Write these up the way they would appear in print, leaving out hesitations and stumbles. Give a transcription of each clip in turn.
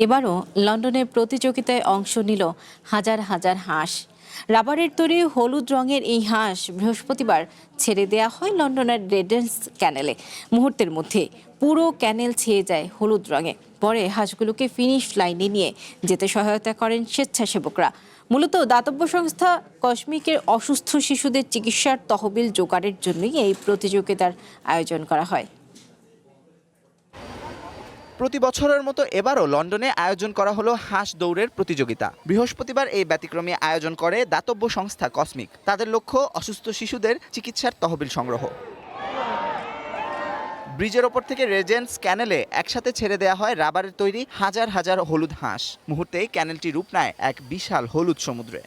এবারও লন্ডনের প্রতিযোগিতায় অংশ নিল হাজার হাজার হাঁস। রাবারের তৈরি হলুদ রঙের এই হাঁস বৃহস্পতিবার ছেড়ে দেয়া হয় লন্ডনের রেডেন্স ক্যানেলে। মুহূর্তের মধ্যে পুরো ক্যানেল ছেয়ে যায় হলুদ রঙে। পরে হাঁসগুলোকে ফিনিশ লাইনে নিয়ে যেতে সহায়তা করেন স্বেচ্ছাসেবকরা। মূলত দাতব্য সংস্থা কসমিকের অসুস্থ শিশুদের চিকিৎসার তহবিল জোগাড়ের জন্যই এই প্রতিযোগিতার আয়োজন করা হয়। প্রতি বছরের মতো এবারও লন্ডনে আয়োজন করা হলো হাঁস দৌড়ের প্রতিযোগিতা। বৃহস্পতিবার এই ব্যতিক্রমী আয়োজন করে দাতব্য সংস্থা কসমিক। তাদের লক্ষ্য অসুস্থ শিশুদের চিকিৎসার তহবিল সংগ্রহ। ব্রিজের ওপর থেকে রেজেন্স ক্যানেলে একসাথে ছেড়ে দেওয়া হয় রাবারের তৈরি হাজার হাজার হলুদ হাঁস। মুহূর্তেই ক্যানেলটি রূপ নেয় এক বিশাল হলুদ সমুদ্রে।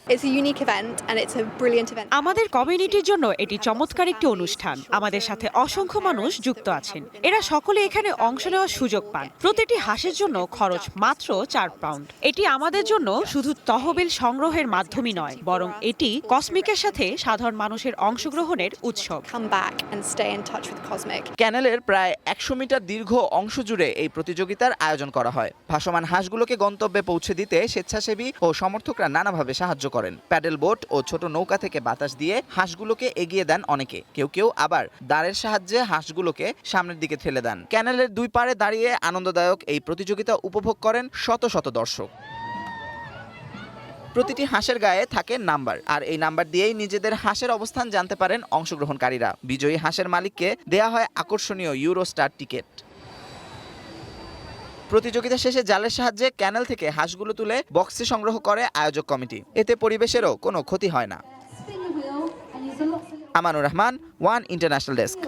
আমাদের কমিউনিটির জন্য এটি চমৎকার একটি অনুষ্ঠান। আমাদের সাথে অসংখ্য মানুষ যুক্ত আছেন। এরা সকলে এখানে অংশ নেওয়ার সুযোগ পান। প্রতিটি হাঁসের জন্য খরচ মাত্র 4 পাউন্ড। এটি আমাদের জন্য শুধু তহবিল সংগ্রহের মাধ্যমই নয়, বরং এটি কসমিকের সাথে সাধারণ মানুষের অংশগ্রহণের উৎসব। ক্যানেলের প্রায় 100 মিটার দীর্ঘ অংশ জুড়ে এই প্রতিযোগিতার আয়োজন করা হয়। ভাসমান হাঁসগুলোকে গন্তব্যে পৌঁছে দিতে স্বেচ্ছাসেবী ও সমর্থকরা নানাভাবে সাহায্য করেন। প্যাডেল বোট ও ছোট নৌকা থেকে বাতাস দিয়ে হাঁসগুলোকে এগিয়ে দেন অনেকে। কেউ কেউ আবার দাঁড়ের সাহায্যে হাঁসগুলোকে সামনের দিকে ঠেলে দেন। ক্যানেলের দুই পাড়ে দাঁড়িয়ে আনন্দদায়ক এই প্রতিযোগিতা উপভোগ করেন শত শত দর্শক। প্রতিটি হাঁসের গায়ে থাকে নাম্বার, আর এই নাম্বার দিয়েই নিজেদের হাঁসের অবস্থান জানতে পারেন অংশগ্রহণকারীরা। বিজয়ী হাঁসের মালিককে দেয়া হয় আকর্ষণীয় ইউরোস্টার টিকিট। প্রতিযোগিতা শেষে জালের সাহায্যে ক্যানেল থেকে হাঁসগুলো তুলে বক্সে সংগ্রহ করে আয়োজক কমিটি। এতে পরিবেশেরও কোনো ক্ষতি হয় না। Amanur Rahman, one international desk.